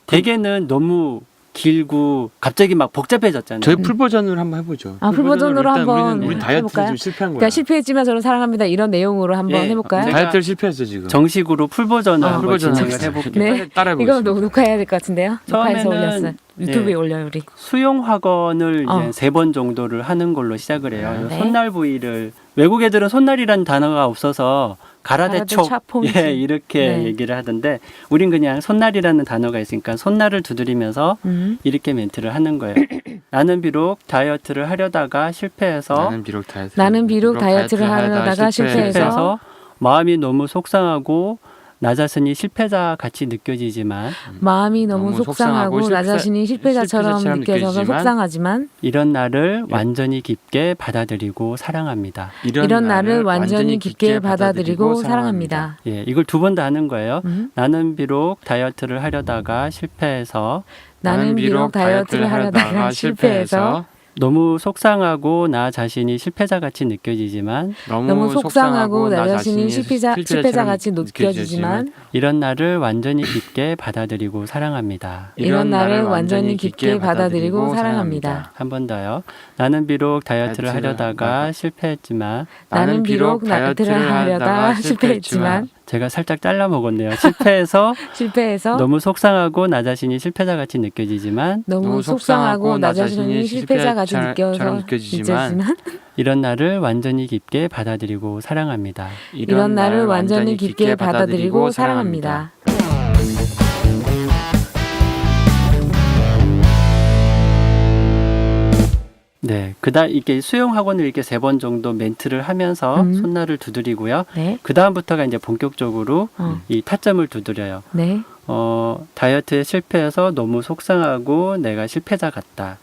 대개는 너무 길고 갑자기 막 복잡해졌잖아요. 저희 풀 버전으로 한번 해보죠. 풀 버전으로 일단 한번 우리 다이어트 해볼까요? 좀 실패한 거야. 그러니까 실패했지만 저는 사랑합니다. 이런 내용으로 한번 예. 해볼까요? 네. 다이어트를 실패했어 지금. 정식으로 풀 버전을 풀 한번 버전 진행을 하겠습니다. 해볼게요. 네. 따라해보겠습니다. 이거 녹화해야 될 것 같은데요. 녹화해서 처음에는 올렸어요. 유튜브에 예. 올려요 우리. 수용 학원을 이제 3번 정도를 하는 걸로 시작을 해요. 네. 손날 부위를 외국 애들은 손날이라는 단어가 없어서 가라데촉 차포인지. 예, 이렇게 네. 얘기를 하던데 우린 그냥 손날이라는 단어가 있으니까 손날을 두드리면서 이렇게 멘트를 하는 거예요. 나는 비록 다이어트를 하려다가 실패해서 나는 비록 다이어트를 하려다가 실패해서 마음이 너무 속상하고 나 자신이 실패자 같이 느껴지지만 마음이 너무 속상하고 나 자신이 실패자처럼 느껴져서 속상하지만 이런 나를 완전히 깊게 받아들이고 사랑합니다. 이런 나를 완전히 깊게 받아들이고 사랑합니다. 예, 이걸 2번 다 하는 거예요. 나는 비록 다이어트를 하려다가 실패해서 나는 비록 다이어트를 하려다가 실패해서 너무 속상하고 나 자신이 실패자 같이 느껴지지만 너무 속상하고 나 자신이 실패자 같이 느껴지지만 이런 나를 완전히 깊게 받아들이고 사랑합니다. 이런 나를 완전히 깊게 받아들이고 사랑합니다. 한 번 더요. 나는 비록 다이어트를 하려다가 실패했지만 나는 비록 다이어트를 하려다가 실패했지만 제가 살짝 잘라 먹었네요. 실패해서 너무 속상하고 나 자신이 실패자 같이 느껴지지만 너무 속상하고 나 자신이 실패자 같이 느껴지지만 이런 나를 완전히 깊게 받아들이고 사랑합니다. 이런 나를 완전히 깊게 받아들이고 사랑합니다. 네, 이렇게 수영 학원을 이렇게 3번 정도 멘트를 하면서 손날을 두드리고요. 네. 그 다음부터가 이제 본격적으로 이 타점을 두드려요. 네. 다이어트에 실패해서 너무 속상하고 내가 실패자 같다.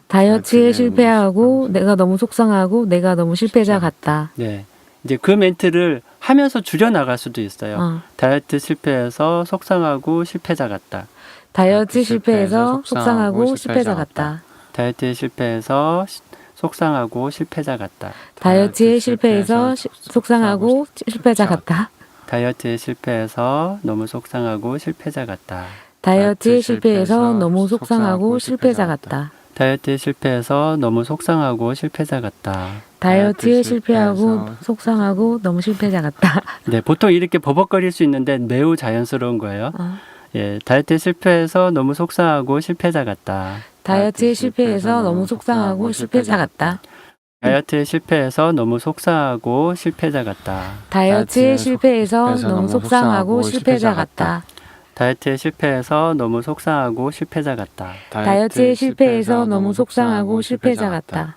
다이어트에 실패하고 내가 너무 속상하고 내가 너무 실패자 같다. 네, 이제 그 멘트를 하면서 줄여 나갈 수도 있어요. 다이어트 실패해서 속상하고 실패자 같다. 다이어트 실패해서 속상하고 실패자 같다. 다이어트에 실패해서 속상하고 실패자 같다. 다이어트에 실패해서 속상하고 실패자 같다. 다이어트에 실패해서 너무 속상하고 실패자 같다. 다이어트에 실패해서 너무 속상하고 실패자 같다. 다이어트에 실패해서 너무 속상하고 실패자 같다. 다이어트에 실패하고 속상하고 너무 실패자 같다. 네, 보통 이렇게 버벅거릴 수 있는데 매우 자연스러운 거예요. 예, 다이어트에 실패해서 너무 속상하고 실패자 같다. 다이어트에 실패해서 너무 속상하고 실패자 같다. 다이어트에 실패해서 너무 속상하고 실패자 같다. 다이어트에 실패해서 너무 속상하고 실패자 같다. 다이어트에 실패해서 너무 속상하고 실패자 같다. 다이어트에 실패해서 너무 속상하고 실패자 같다.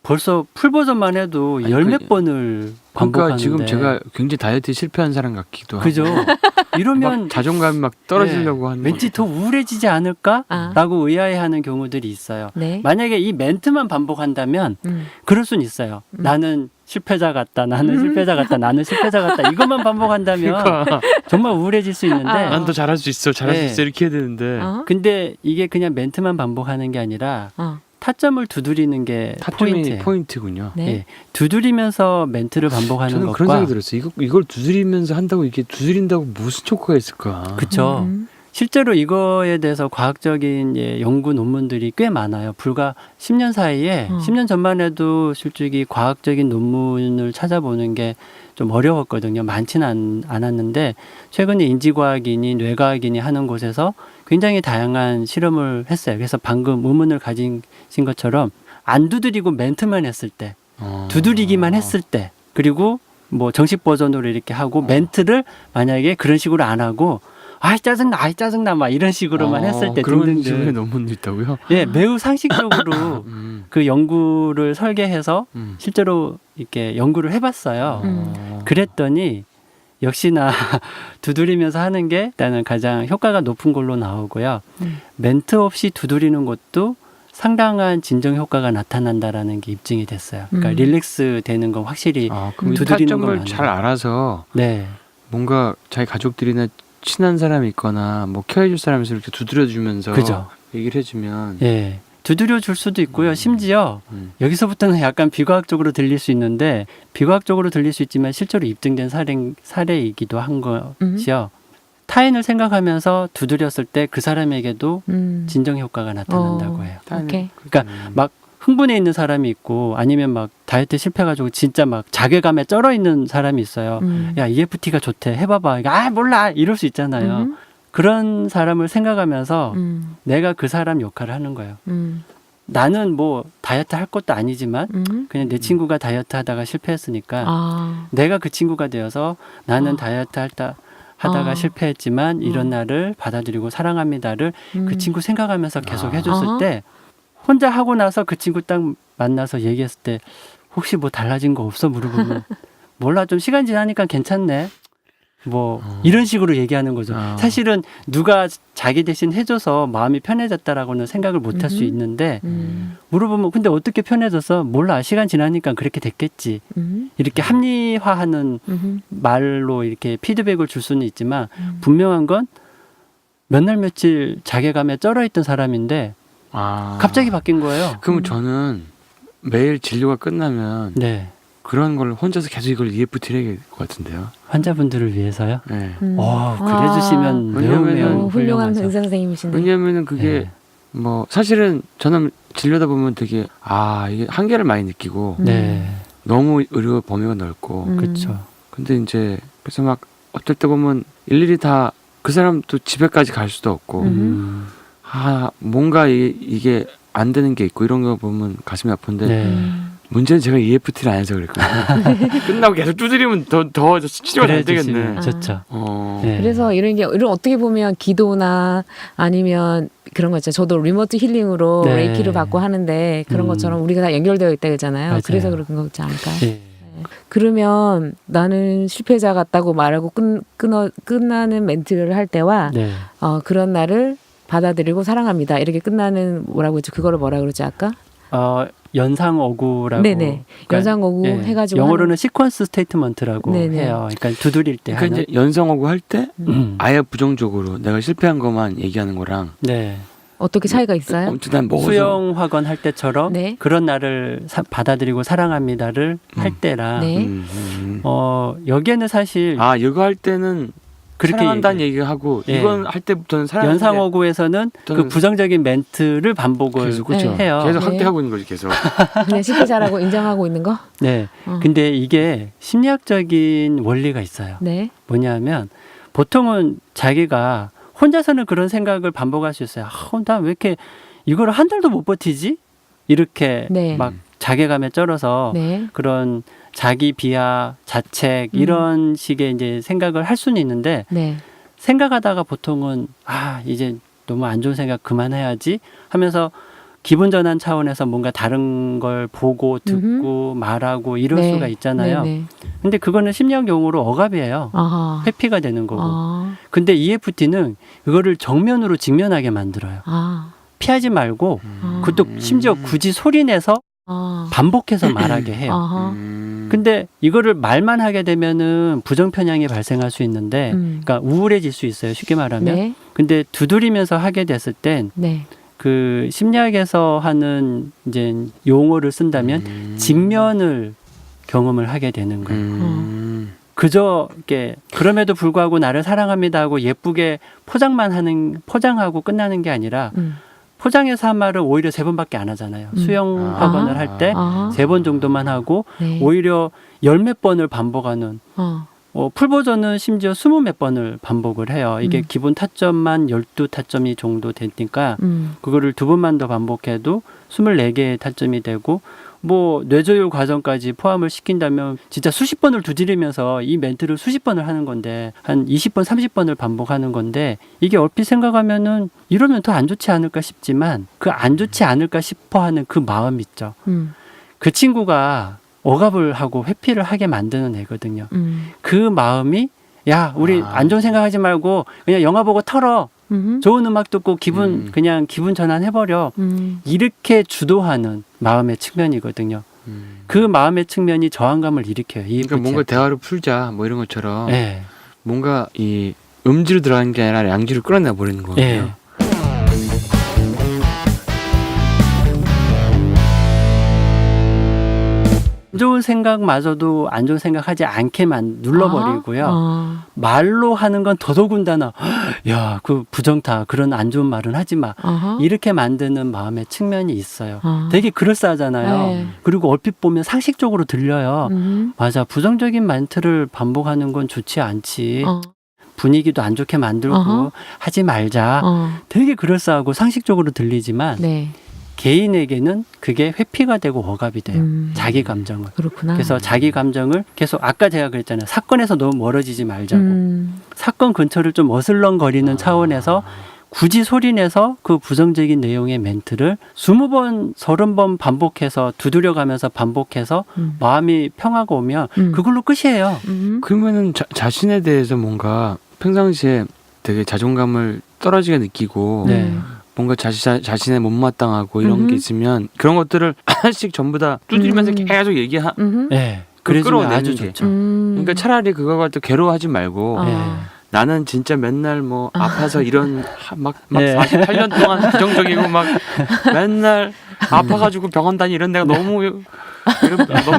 벌써 풀 버전만 해도 아니, 열 그- 몇 번을 그러니까 반복하는데 지금 제가 굉장히 다이어트에 실패한 사람 같기도 하고 그죠? 이러면 막 자존감이 막 떨어지려고 하는 왠지 더 우울해지지 않을까라고 아. 의아해하는 경우들이 있어요. 네. 만약에 이 멘트만 반복한다면 그럴 순 있어요. 나는 실패자 같다. 나는 실패자 같다. 나는 실패자 같다. 이것만 반복한다면 그러니까 정말 우울해질 수 있는데 아. 난 더 잘할 수 있어 잘할 수 네. 있어 이렇게 해야 되는데 어? 근데 이게 그냥 멘트만 반복하는 게 아니라 어. 타점을 두드리는 게 타점이 포인트예요. 포인트군요. 네. 예. 두드리면서 멘트를 반복하는 저는 것과 그런 생각이 들었어요. 이걸 두드리면서 한다고 이게 두드린다고 무슨 효과가 있을까? 그쵸. 실제로 이거에 대해서 과학적인 연구 논문들이 꽤 많아요. 불과 10년 사이에 10년 전만 해도 솔직히 과학적인 논문을 찾아보는 게 좀 어려웠거든요. 많지는 않았는데 최근에 인지과학인이 뇌과학인이 하는 곳에서 굉장히 다양한 실험을 했어요. 그래서 방금 의문을 가진 것처럼 안 두드리고 멘트만 했을 때 두드리기만 했을 때 그리고 뭐 정식 버전으로 이렇게 하고 멘트를 만약에 그런 식으로 안 하고 아이 짜증나 막 이런 식으로만 했을 때 그런 식의 등등등 논문도 있다고요? 예 매우 상식적으로 그 연구를 설계해서 실제로 이렇게 연구를 해봤어요. 그랬더니 역시나 두드리면서 하는 게 일단은 가장 효과가 높은 걸로 나오고요. 멘트 없이 두드리는 것도 상당한 진정 효과가 나타난다라는 게 입증이 됐어요. 그러니까 릴렉스 되는 건 확실히 그럼 이 두드리는 타점을 건 잘 알아서 네. 뭔가 자기 가족들이나 친한 사람이 있거나 뭐 케어해줄 사람이 있으면 이렇게 두드려주면서 그죠. 얘기를 해주면 예. 두드려 줄 수도 있고요. 심지어 여기서부터는 약간 비과학적으로 들릴 수 있는데 비과학적으로 들릴 수 있지만 실제로 입증된 사례이기도 한 것이요. 타인을 생각하면서 두드렸을 때 그 사람에게도 진정 효과가 나타난다고 해요. 오케이. 그러니까 막 흥분해 있는 사람이 있고 아니면 막 다이어트 실패해가지고 진짜 막 자괴감에 쩔어 있는 사람이 있어요. 야 EFT가 좋대 해봐봐. 아 몰라 이럴 수 있잖아요. 그런 사람을 생각하면서 내가 그 사람 역할을 하는 거예요. 나는 뭐 다이어트 할 것도 아니지만 그냥 내 친구가 다이어트 하다가 실패했으니까 아. 내가 그 친구가 되어서 나는 다이어트 하다가 아. 실패했지만 이런 나를 받아들이고 사랑합니다를 그 친구 생각하면서 계속 해줬을 아하. 때 혼자 하고 나서 그 친구 딱 만나서 얘기했을 때 혹시 뭐 달라진 거 없어 물어보면 몰라 좀 시간 지나니까 괜찮네 뭐 이런 식으로 얘기하는 거죠. 사실은 누가 자기 대신 해줘서 마음이 편해졌다라고는 생각을 못 할 수 있는데 물어보면 근데 어떻게 편해졌어? 몰라 시간 지나니까 그렇게 됐겠지. 이렇게 합리화하는 말로 이렇게 피드백을 줄 수는 있지만 분명한 건 몇 날 며칠 자괴감에 쩔어있던 사람인데 갑자기 바뀐 거예요. 그럼 저는 매일 진료가 끝나면 네. 그런 걸 혼자서 계속 이걸 EFT를 해야 될 것 같은데요. 환자분들을 위해서요? 네. 그래 주시면 매우 왜냐면은 매우 훌륭한 훌륭하죠. 의사 선생님이신데. 왜냐면은 그게 네. 뭐 사실은 저는 진료다 보면 되게 이게 한계를 많이 느끼고 네. 너무 의료 범위가 넓고 그렇죠. 근데 이제 그래서 막 어떨 때 보면 일일이 다 그 사람도 집에까지 갈 수도 없고 뭔가 이게 안 되는 게 있고 이런 거 보면 가슴이 아픈데 네. 문제는 제가 EFT를 안 해서 그랬거든요. 끝나고 계속 두드리면 더 치료가 잘 되겠네. 주시면 좋죠. 네. 그래서 이런 어떻게 보면 기도나 아니면 그런 거 있잖아요. 저도 리모트 힐링으로 네. 레이키를 받고 하는데 그런 것처럼 우리가 다 연결되어 있다 그러잖아요. 맞아요. 그래서 그런 거지 않을까요? 네. 그러면 나는 실패자 같다고 말하고 끝나는 멘트를 할 때와 네. 그런 나를 받아들이고 사랑합니다. 이렇게 끝나는 뭐라고 했죠? 그거를 뭐라 그러지 아까? 연상어구라고. 네네. 연상어구 해가지고 영어로는 시퀀스 스테이트먼트라고 네네. 해요. 그러니까 두드릴 때 그러니까 하는. 이제 연상하고 할 때 아예 부정적으로 내가 실패한 것만 얘기하는 거랑 네. 어떻게 차이가 있어요? 엄청 난 먹어서 수영학원 할 때처럼 네. 그런 나를 받아들이고 사랑합니다를 할 때랑 네. 여기에는 사실 이거 할 때는 그렇게 사랑한다는 얘기하고 예. 이건 할 때부터는 사랑하는 연상어구에서는 그 저는 부정적인 멘트를 반복을 계속 그렇죠. 해요. 계속 네. 확대하고 있는 거지 계속. 그냥 실패자라고 인정하고 있는 거? 네. 근데 이게 심리학적인 원리가 있어요. 네. 뭐냐면 보통은 자기가 혼자서는 그런 생각을 반복할 수 있어요. 나 왜 이렇게 이걸 한 달도 못 버티지? 이렇게 네. 막 자괴감에 쩔어서 네. 그런 자기 비하, 자책 이런 식의 이제 생각을 할 수는 있는데 네. 생각하다가 보통은 이제 너무 안 좋은 생각 그만해야지 하면서 기분 전환 차원에서 뭔가 다른 걸 보고 듣고 말하고 이럴 네. 수가 있잖아요. 네네. 근데 그거는 심리학 용어로 억압이에요. 아하. 회피가 되는 거고. 아. 근데 EFT는 그거를 정면으로 직면하게 만들어요. 아. 피하지 말고 아. 그것도 심지어 굳이 소리 내서 아. 반복해서 말하게 해요. 아하. 근데 이거를 말만 하게 되면은 부정편향이 발생할 수 있는데 그러니까 우울해질 수 있어요. 쉽게 말하면. 네. 근데 두드리면서 하게 됐을 땐 네. 그 심리학에서 하는 이제 용어를 쓴다면 직면을 경험을 하게 되는 거예요. 그저 이렇게 그럼에도 불구하고 나를 사랑합니다 하고 예쁘게 포장하고 끝나는 게 아니라 포장해서 한 말을 오히려 3번밖에 안 하잖아요. 수영 학원을 할 때 아하. 3번 정도만 하고 네. 오히려 10몇 번을 반복하는 풀 버전은 심지어 20몇 번을 반복을 해요. 이게 기본 타점만 12타점이 정도 되니까 그거를 2번만 더 반복해도 24개의 타점이 되고 뭐 뇌조율 과정까지 포함을 시킨다면 진짜 수십 번을 두드리면서 이 멘트를 수십 번을 하는 건데 한 20번, 30번을 반복하는 건데 이게 얼핏 생각하면은 이러면 더 안 좋지 않을까 싶지만 그 안 좋지 않을까 싶어 하는 그 마음 있죠. 그 친구가 억압을 하고 회피를 하게 만드는 애거든요. 그 마음이 야 우리 안 좋은 생각하지 말고 그냥 영화 보고 털어. 좋은 음악 듣고 그냥 기분 전환해버려. 이렇게 주도하는 마음의 측면이거든요. 그 마음의 측면이 저항감을 일으켜요. 그러니까 뭔가 대화를 풀자 뭐 이런 것처럼 네. 뭔가 이 음지로 들어가는 게 아니라 양지로 끌어내 버리는 거예요. 네. 안 좋은 생각마저도 안 좋은 생각하지 않게만 눌러버리고요. 말로 하는 건 더더군다나 야, 그 부정타 그런 안 좋은 말은 하지 마. 이렇게 만드는 마음의 측면이 있어요. 되게 그럴싸하잖아요. 네. 그리고 얼핏 보면 상식적으로 들려요. 맞아, 부정적인 멘트를 반복하는 건 좋지 않지. 분위기도 안 좋게 만들고 하지 말자. 되게 그럴싸하고 상식적으로 들리지만 네. 개인에게는 그게 회피가 되고 억압이 돼요. 자기 감정을. 그렇구나. 그래서 자기 감정을 계속 아까 제가 그랬잖아요. 사건에서 너무 멀어지지 말자고. 사건 근처를 좀 어슬렁거리는 차원에서 굳이 소리내서 그 부정적인 내용의 멘트를 20번, 30번 반복해서 두드려가면서 반복해서 마음이 평화가 오면 그걸로 끝이에요. 그러면은 자신에 대해서 뭔가 평상시에 되게 자존감을 떨어지게 느끼고 네. 뭔가 자신의 못마땅하고 이런 게 있으면 그런 것들을 하나씩 전부 다 두드리면서 계속 네. 끌어내는 그래주면 아주 게. 좋죠. 그러니까 차라리 그거 갖고 괴로워하지 말고 네. 나는 진짜 맨날 뭐 아파서 이런 막 네. 48년 동안 부정적이고 막 맨날 아파가지고 병원 다니 이런 내가 너무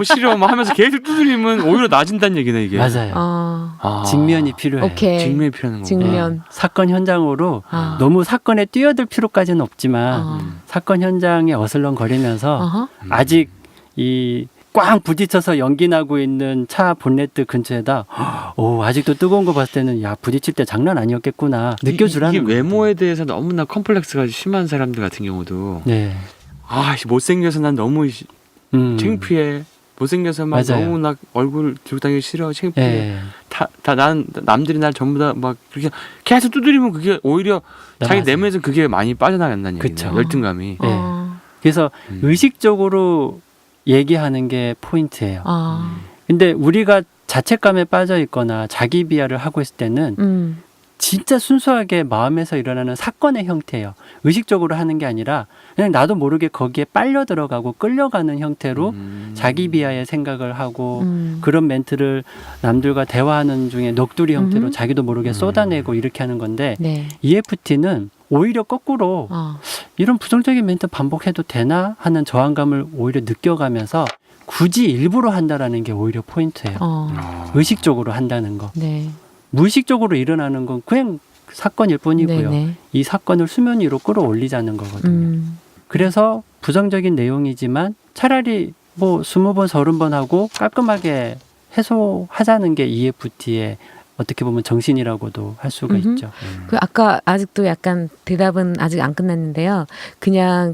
싫어 막 하면서 계속 두드리면 오히려 나아진다는 얘기네 이게. 맞아요. 직면이 필요해요. 오케이. 직면이 필요한 거고. 직면. 네. 사건 현장으로 너무 사건에 뛰어들 필요까지는 없지만 사건 현장에 어슬렁거리면서 아직 이 꽝 부딪혀서 연기 나고 있는 차 본네트 근처에다 아직도 뜨거운 거 봤을 때는 야 부딪힐 때 장난 아니었겠구나 느껴주라는 이게 외모에 대해서 너무나 컴플렉스가 심한 사람들 같은 경우도 네. 못생겨서 난 너무 창피해. 못생겨서 막 맞아요. 너무 얼굴 들고 다니기 싫어. 창피해. 네. 난 남들이 날 전부 다 막 그렇게 계속 두드리면 그게 오히려 자기 맞아요. 내면에서 그게 많이 빠져나간다는 얘기네. 그쵸. 열등감이. 네. 그래서 의식적으로 얘기하는 게 포인트예요. 근데 우리가 자책감에 빠져 있거나 자기 비하를 하고 있을 때는 진짜 순수하게 마음에서 일어나는 사건의 형태예요. 의식적으로 하는 게 아니라 그냥 나도 모르게 거기에 빨려 들어가고 끌려가는 형태로 자기 비하의 생각을 하고 그런 멘트를 남들과 대화하는 중에 넋두리 형태로 자기도 모르게 쏟아내고 이렇게 하는 건데 네. EFT는 오히려 거꾸로 이런 부정적인 멘트 반복해도 되나 하는 저항감을 오히려 느껴가면서 굳이 일부러 한다라는 게 오히려 포인트예요. 의식적으로 한다는 거. 네. 무의식적으로 일어나는 건 그냥 사건일 뿐이고요. 네네. 이 사건을 수면 위로 끌어올리자는 거거든요. 그래서 부정적인 내용이지만 차라리 뭐 20번, 30번 하고 깔끔하게 해소하자는 게 EFT의 어떻게 보면 정신이라고도 할 수가 있죠. 그 아까 아직도 약간 대답은 아직 안 끝났는데요. 그냥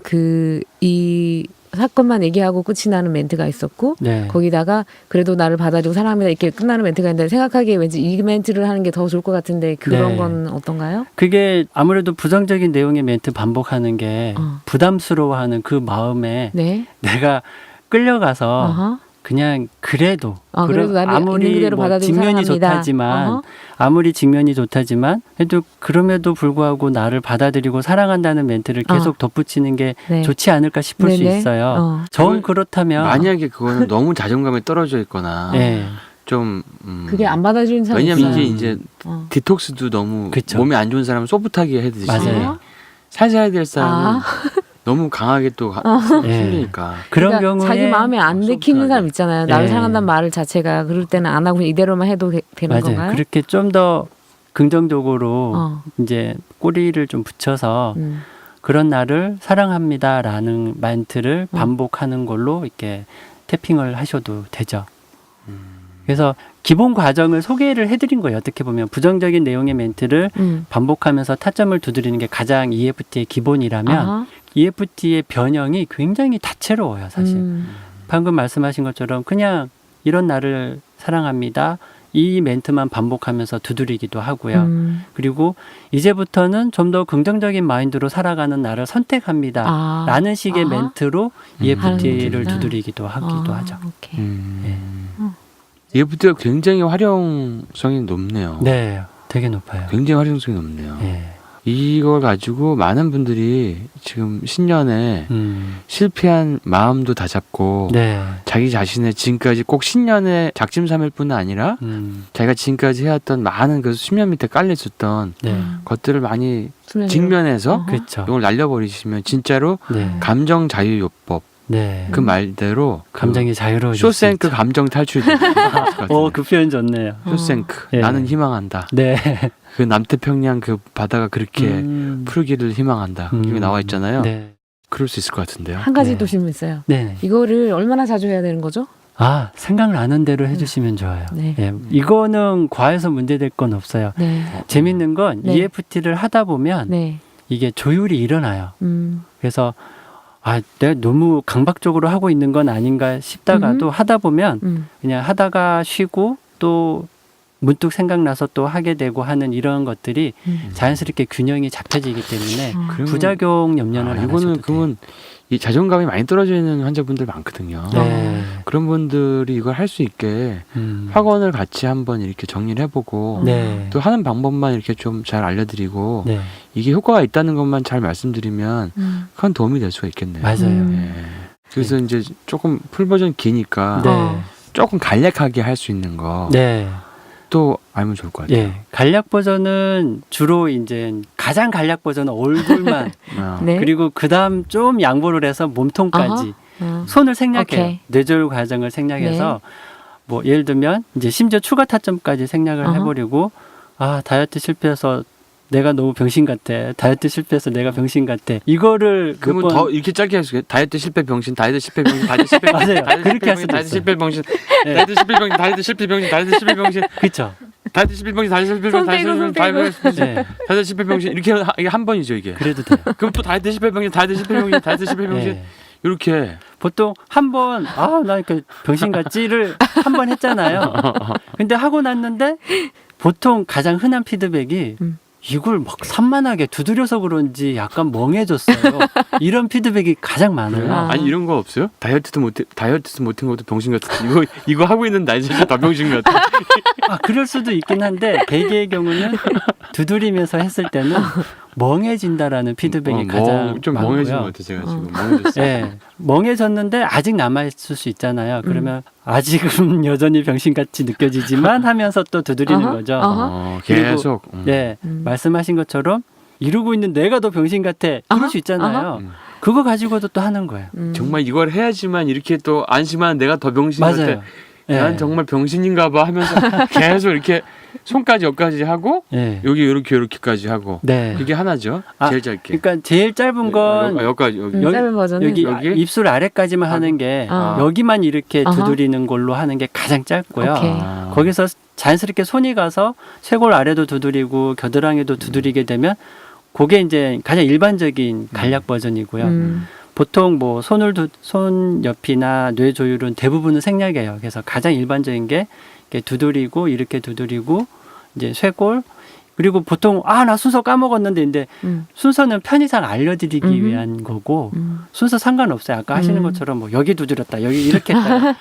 이 사건만 얘기하고 끝이 나는 멘트가 있었고 네. 거기다가 그래도 나를 받아주고 사랑합니다 이렇게 끝나는 멘트가 있는데 생각하기에 왠지 이 멘트를 하는 게 더 좋을 것 같은데 그런 네. 건 어떤가요? 그게 아무래도 부정적인 내용의 멘트 반복하는 게 어. 부담스러워하는 그 마음에 네. 내가 끌려가서 어허. 그냥 그래도 그래도 나를 아무리 있는 그대로 뭐 받아들이고 직면이 사랑합니다. 좋다지만 어허. 아무리 직면이 좋다지만 그래도 그럼에도 불구하고 나를 받아들이고 사랑한다는 멘트를 계속 덧붙이는 게 네. 좋지 않을까 싶을 수 네네. 있어요. 정 그렇다면 만약에 그거는 너무 자존감이 떨어져 있거나 예. 좀 그게 안 받아주는 사람이 왜냐면 있어요. 이게 이제 어. 디톡스도 너무 그쵸. 몸이 안 좋은 사람은 소프트하게 해듯이 맞아요. 살살 될 사람은 아. 너무 강하게 또 예. 힘드니까. 그런 그러니까 경우에 자기 마음에 안 소프트하게. 내키는 사람 있잖아요. 나를 예. 사랑한다는 말을 자체가 그럴 때는 안 하고 이대로만 해도 되는 맞아요. 건가요? 그렇게 좀 더 긍정적으로 어. 이제 꼬리를 좀 붙여서 그런 나를 사랑합니다라는 멘트를 반복하는 걸로 이렇게 태핑을 하셔도 되죠. 그래서 기본 과정을 소개를 해드린 거예요. 어떻게 보면 부정적인 내용의 멘트를 반복하면서 타점을 두드리는 게 가장 EFT의 기본이라면 아하. EFT의 변형이 굉장히 다채로워요. 사실 방금 말씀하신 것처럼 그냥 이런 나를 사랑합니다. 이 멘트만 반복하면서 두드리기도 하고요. 그리고 이제부터는 좀 더 긍정적인 마인드로 살아가는 나를 선택합니다. 아. 라는 식의 아하. 멘트로 하는 EFT를 거구나. 두드리기도 하기도 하죠. 오케이. EFT가 굉장히 활용성이 높네요. 네, 되게 높아요. 굉장히 활용성이 높네요. 예. 이걸 가지고 많은 분들이 지금 신년에 실패한 마음도 다 잡고 네. 자기 자신의 지금까지 꼭 신년에 작심삼일뿐 아니라 자기가 지금까지 해왔던 많은 그 수면 밑에 깔려있었던 네. 것들을 많이 수면으로. 직면해서 어허. 그렇죠. 이걸 날려버리시면 진짜로 네. 감정 자유요법 네. 그 말대로 감정이 자유로워질 쇼생크 수 있죠. 감정 탈출됩니다. 그 표현 좋네요. 쇼생크 예. 나는 희망한다. 네. 그 남태평양 그 바다가 그렇게 푸르기를 희망한다. 이게 나와 있잖아요. 네. 그럴 수 있을 것 같은데요. 한 가지 네. 또 질문 있어요. 네. 이거를 얼마나 자주 해야 되는 거죠? 생각나는 대로 해주시면 좋아요. 네. 예, 이거는 과해서 문제될 건 없어요. 네. 재밌는 건 네. EFT를 하다 보면 네. 이게 조율이 일어나요. 그래서 내가 너무 강박적으로 하고 있는 건 아닌가 싶다가도 하다 보면 그냥 하다가 쉬고 또 문득 생각나서 또 하게 되고 하는 이런 것들이 자연스럽게 균형이 잡혀지기 때문에 그러면- 부작용 염려는 안 하셔도 이거는 돼요. 그러면 이 자존감이 많이 떨어져 있는 환자분들 많거든요. 네. 그런 분들이 이걸 할 수 있게 학원을 같이 한번 이렇게 정리를 해보고 네. 또 하는 방법만 이렇게 좀 잘 알려드리고 네. 이게 효과가 있다는 것만 잘 말씀드리면 큰 도움이 될 수가 있겠네요. 맞아요. 예. 그래서 이제 조금 풀 버전 기니까 네. 조금 간략하게 할 수 있는 거 또 네. 알면 좋을 것 같아요. 예. 간략 버전은 주로 이제 가장 간략 버전은 얼굴만 어. 네. 그리고 그다음 좀 양보를 해서 몸통까지 손을 생략해요. 오케이. 뇌절 과정을 생략해서 뭐 예를 들면 이제 심지어 추가 타점까지 생략을 어허. 해버리고 다이어트 실패해서 내가 너무 병신 같아. 다이어트 실패해서 내가 병신 같아. 이거를 그러면 몇 번- 더 이렇게 짧게 할 수 있어요. 다이어트 실패 병신, 다이어트 실패 병신, 다이어트 실패 병신, 맞아요. 다이어트 그렇게 할 실패 수도 병신, 다이어트 있어요. 실패 병신, 네. 다이어트 실패 병신, 다이어트 실패 병신, 다이어트 실패 병신, 그렇죠. 다이어트 실패 병신, 다이어트 실패 병신, 다이어트 실패 병신, 다이어트 실패 병신, 네. 다이어트 실패 병신 이렇게 이게 한 번이죠 이게. 그래도 돼요. 그럼 또 다이어트 실패 병신, 다이어트 실패 병신, 다이어트 실패 병신 네. 이렇게 보통 한 번, 나 이렇게 병신 같지를 한 번 했잖아요. 근데 하고 났는데 보통 가장 흔한 피드백이 이걸 막 산만하게 두드려서 그런지 약간 멍해졌어요. 이런 피드백이 가장 많아요. 아니 이런 거 없어요? 다이어트도 못한 것도 병신 같아. 이거 하고 있는 나 진짜 다 병신 같아. 그럴 수도 있긴 한데 대개의 경우는 두드리면서 했을 때는 멍해진다라는 피드백이 가장 좀 많고요. 멍해진 것 같아 제가 지금 멍해졌어요. 네, 멍해졌는데 아직 남아있을 수 있잖아요. 그러면 아직은 여전히 병신같이 느껴지지만 하면서 또 두드리는 어허, 거죠. 어허. 계속. 네, 말씀하신 것처럼 이러고 있는 내가 더 병신 같아. 그럴 수 있잖아요. 그거 가지고도 또 하는 거예요. 정말 이걸 해야지만 이렇게 또 안심하는 내가 더 병신 맞아요. 같아. 네. 난 정말 병신인가 봐 하면서 계속 이렇게 손까지 여기까지 하고 네. 여기 이렇게까지 하고 네. 그게 하나죠. 제일 짧게. 그러니까 제일 짧은 건 여기까지 여기. 짧은 버전은 여기 여기? 입술 아래까지만 하는 게 여기만 이렇게 두드리는 걸로 하는 게 가장 짧고요. 오케이. 거기서 자연스럽게 손이 가서 쇄골 아래도 두드리고 겨드랑이도 두드리게 되면 그게 이제 가장 일반적인 간략 버전이고요. 보통 뭐 손 옆이나 뇌 조율은 대부분은 생략이에요. 그래서 가장 일반적인 게 이렇게 두드리고 이렇게 두드리고 이제 쇄골 그리고 보통 나 순서 까먹었는데 근데 순서는 편의상 알려드리기 위한 거고 순서 상관없어요. 아까 하시는 것처럼 뭐 여기 두드렸다 여기 이렇게 했다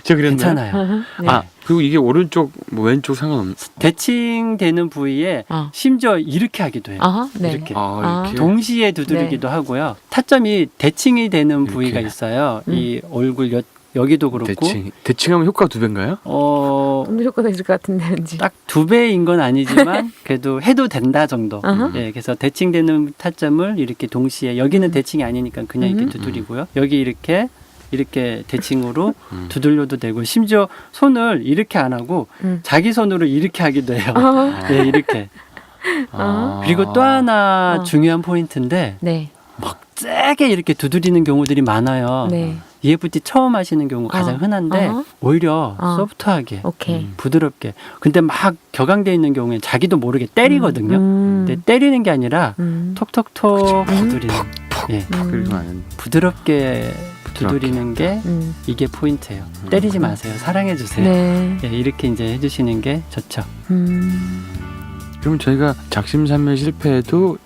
저 그랬나요? 괜찮아요. 네. 그리고 이게 오른쪽 뭐 왼쪽 상관없. 대칭되는 부위에 심지어 이렇게 하기도 해요. 네. 이렇게. 이렇게. 동시에 두드리기도 하고요. 타점이 대칭이 되는 부위가 이렇게. 있어요. 이 얼굴 여기도 그렇고. 대칭하면 효과 2배인가요? 좀 효과가 있을 것 같은데 왠지. 딱 2배인 건 아니지만 그래도 해도 된다 정도. 예, 그래서 대칭되는 타점을 이렇게 동시에 여기는 대칭이 아니니까 그냥 이렇게 두드리고요. 여기 이렇게 대칭으로 두들려도 되고 심지어 손을 이렇게 안 하고 자기 손으로 이렇게 하기도 해요. 네, 이렇게. 그리고 또 하나 중요한 포인트인데 네. 막 세게 이렇게 두드리는 경우들이 많아요. 네. EFT 처음 하시는 경우 가장 흔한데 오히려 소프트하게 오케이. 부드럽게 근데 막 격앙돼 있는 경우에는 자기도 모르게 때리거든요. 근데 때리는 게 아니라 톡톡톡 두드리는 예. 그러지 않은. 부드럽게 두드리는 게 이게 포인트예요. 때리지 마세요. 사랑해 주세요. 네. 예, 이렇게 이제 해주시는 게 좋죠. 그럼 저희가 작심삼일 실패해도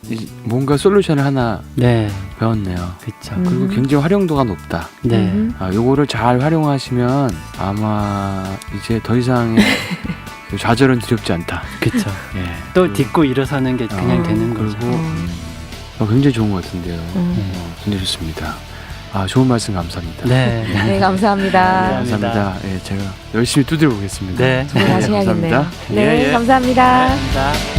뭔가 솔루션을 하나 네, 배웠네요. 그렇죠. 그리고 굉장히 활용도가 높다. 네, 요거를 잘 활용하시면 아마 이제 더 이상의 그 좌절은 두렵지 않다. 그렇죠. 예. 또 딛고 일어서는 게 그냥 되는 거죠. 그리고 굉장히 좋은 것 같은데요. 굉장히 좋습니다. 좋은 말씀 감사합니다. 네, 네, 감사합니다. 감사합니다. 예, 제가 열심히 두드려 보겠습니다. 네, 다시 해야겠네요. 감사합니다. 네, 예, 예. 감사합니다. 감사합니다.